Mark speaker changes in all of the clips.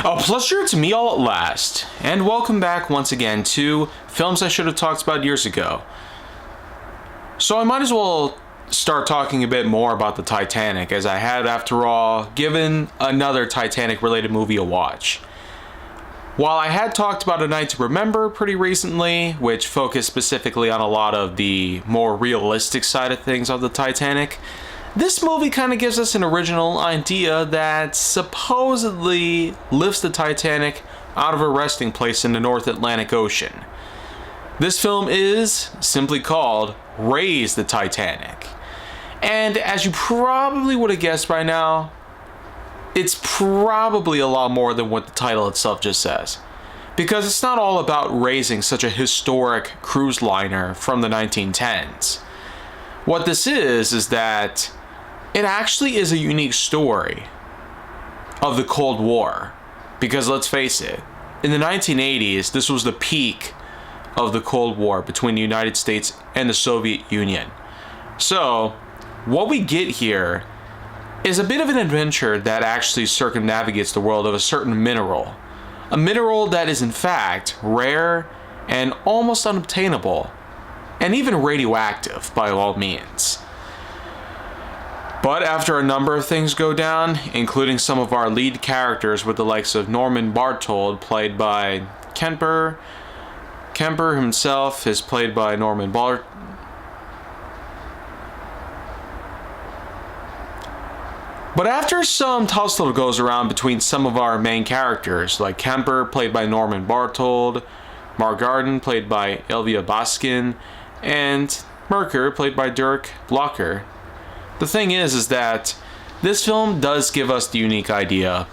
Speaker 1: A pleasure to meet all at last, and welcome back once again to Films I Should Have Talked About Years Ago. So I might as well start talking a bit more about the Titanic, as I had, after all, given another Titanic-related movie a watch. While I had talked about A Night to Remember pretty recently, which focused specifically on a lot of the more realistic side of things of the Titanic, this movie kind of gives us an original idea that supposedly lifts the Titanic out of a resting place in the North Atlantic Ocean. This film is simply called Raise the Titanic. And as you probably would have guessed by now, it's probably a lot more than what the title itself just says. Because it's not all about raising such a historic cruise liner from the 1910s. What this is that it actually is a unique story of the Cold War. Because let's face it, in the 1980s, this was the peak of the Cold War between the United States and the Soviet Union. So, what we get here is a bit of an adventure that actually circumnavigates the world of a certain mineral. A mineral that is in fact rare and almost unobtainable, and even radioactive by all means. But after a number of things go down, including some of our lead characters with the likes of Norman Barthold, played by Kemper himself is played by Norman Barthold. But after some tussle goes around between some of our main characters, like Kemper, played by Norman Barthold, Mark Garden, played by Elvia Baskin, and Merker, played by Dirk Blocker, the thing is that this film does give us the unique idea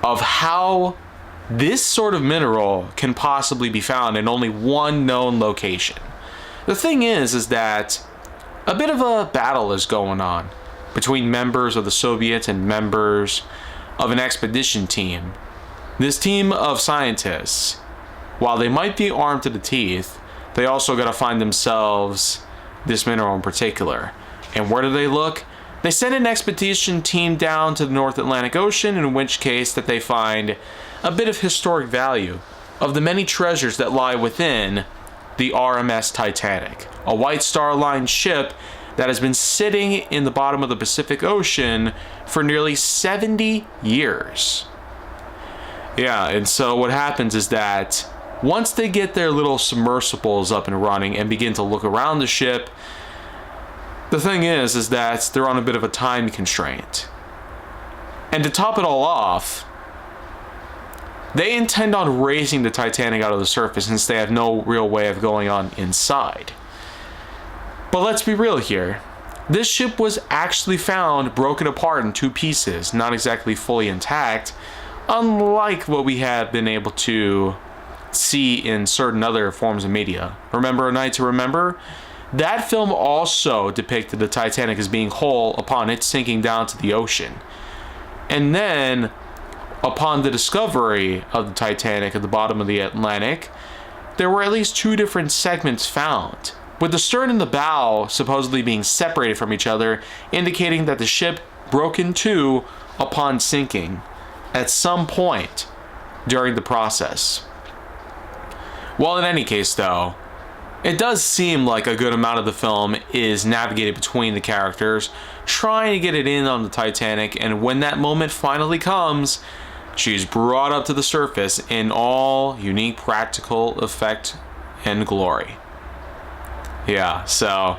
Speaker 1: of how this sort of mineral can possibly be found in only one known location. The thing is that a bit of a battle is going on between members of the Soviets and members of an expedition team. This team of scientists, while they might be armed to the teeth, they also got to find themselves this mineral in particular. And where do they look? They send an expedition team down to the North Atlantic Ocean, in which case that they find a bit of historic value of the many treasures that lie within the RMS Titanic, a White Star Line ship that has been sitting in the bottom of the Pacific Ocean for nearly 70 years. Yeah, and so what happens is that once they get their little submersibles up and running and begin to look around the ship, the thing is that they're on a bit of a time constraint. And to top it all off, they intend on raising the Titanic out of the surface since they have no real way of going on inside. But let's be real here. This ship was actually found broken apart in two pieces, not exactly fully intact, unlike what we have been able to see in certain other forms of media. Remember A Night to Remember? That film also depicted the Titanic as being whole upon its sinking down to the ocean. And then, upon the discovery of the Titanic at the bottom of the Atlantic, there were at least two different segments found, with the stern and the bow supposedly being separated from each other, indicating that the ship broke in two upon sinking at some point during the process. Well, in any case though, it does seem like a good amount of the film is navigated between the characters, trying to get it in on the Titanic, and when that moment finally comes, she's brought up to the surface in all unique practical effect and glory. Yeah, so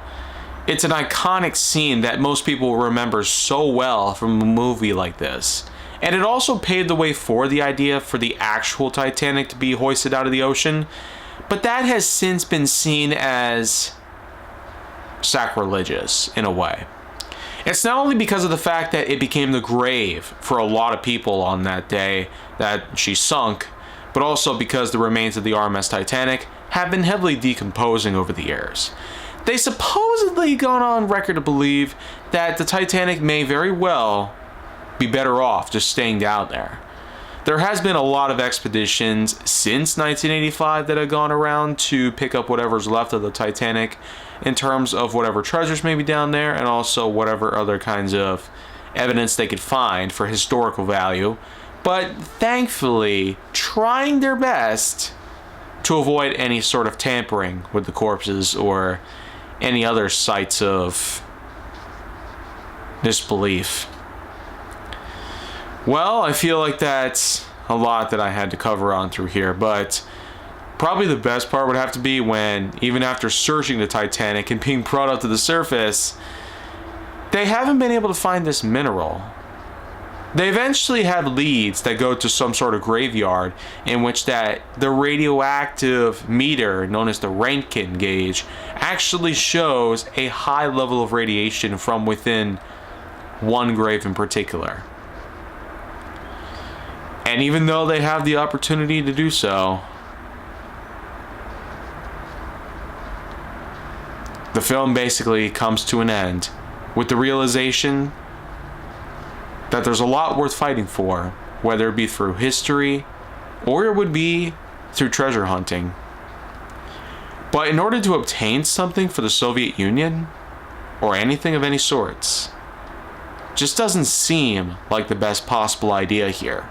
Speaker 1: it's an iconic scene that most people will remember so well from a movie like this. And it also paved the way for the idea for the actual Titanic to be hoisted out of the ocean. But that has since been seen as sacrilegious in a way. It's not only because of the fact that it became the grave for a lot of people on that day that she sunk, but also because the remains of the RMS Titanic have been heavily decomposing over the years. They supposedly gone on record to believe that the Titanic may very well be better off just staying down there. There has been a lot of expeditions since 1985 that have gone around to pick up whatever's left of the Titanic in terms of whatever treasures may be down there, and also whatever other kinds of evidence they could find for historical value. but thankfully trying their best to avoid any sort of tampering with the corpses or any other sites of disbelief. Well, I feel like that's a lot that I had to cover on through here, but probably the best part would have to be when, even after searching the Titanic and being brought up to the surface, they haven't been able to find this mineral. They eventually have leads that go to some sort of graveyard in which the radioactive meter, known as the Rankine gauge, actually shows a high level of radiation from within one grave in particular. And even though they have the opportunity to do so, the film basically comes to an end with the realization that there's a lot worth fighting for, whether it be through history or it would be through treasure hunting. But in order to obtain something for the Soviet Union, or anything of any sorts, just doesn't seem like the best possible idea here.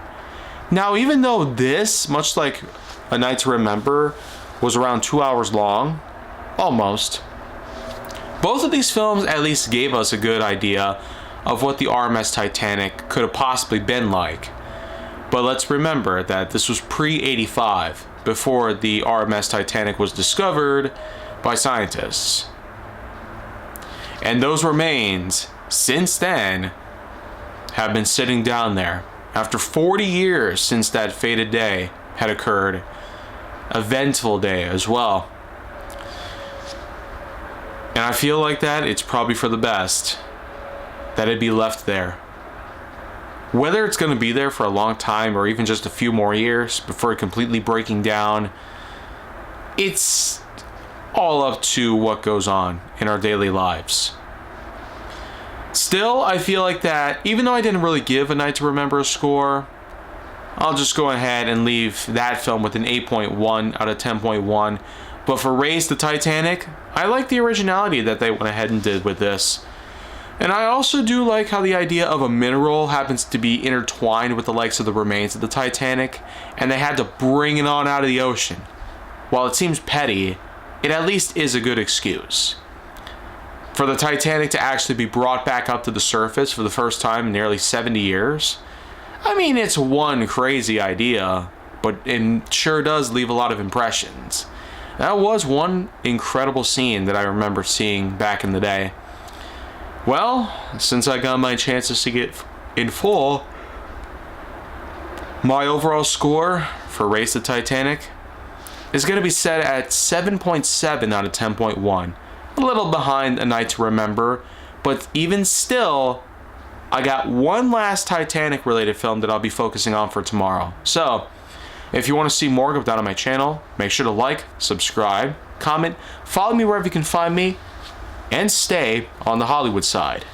Speaker 1: Now, even though this, much like A Night to Remember, was around 2 hours long, almost, both of these films at least gave us a good idea of what the RMS Titanic could have possibly been like. But let's remember that this was pre-85, before the RMS Titanic was discovered by scientists. And those remains, since then, have been sitting down there. After 40 years since that fated day had occurred. Eventful day as well. And I feel like that it's probably for the best that it be left there. Whether it's going to be there for a long time or even just a few more years before completely breaking down, it's all up to what goes on in our daily lives. Still, I feel like that, even though I didn't really give A Night to Remember a score, I'll just go ahead and leave that film with an 8.1 out of 10.1. But for Raise the Titanic, I like the originality that they went ahead and did with this. And I also do like how the idea of a mineral happens to be intertwined with the likes of the remains of the Titanic, and they had to bring it on out of the ocean. While it seems petty, it at least is a good excuse. For the Titanic to actually be brought back up to the surface for the first time in nearly 70 years, I mean, it's one crazy idea, but it sure does leave a lot of impressions. That was one incredible scene that I remember seeing back in the day. Well, since I got my chances to get in full, my overall score for Race the Titanic is going to be set at 7.7 out of 10.1. A little behind A Night to Remember, but even still, I got one last Titanic related film that I'll be focusing on for tomorrow. So, if you want to see more of that on my channel, make sure to like, subscribe, comment, follow me wherever you can find me, and stay on the Hollywood side.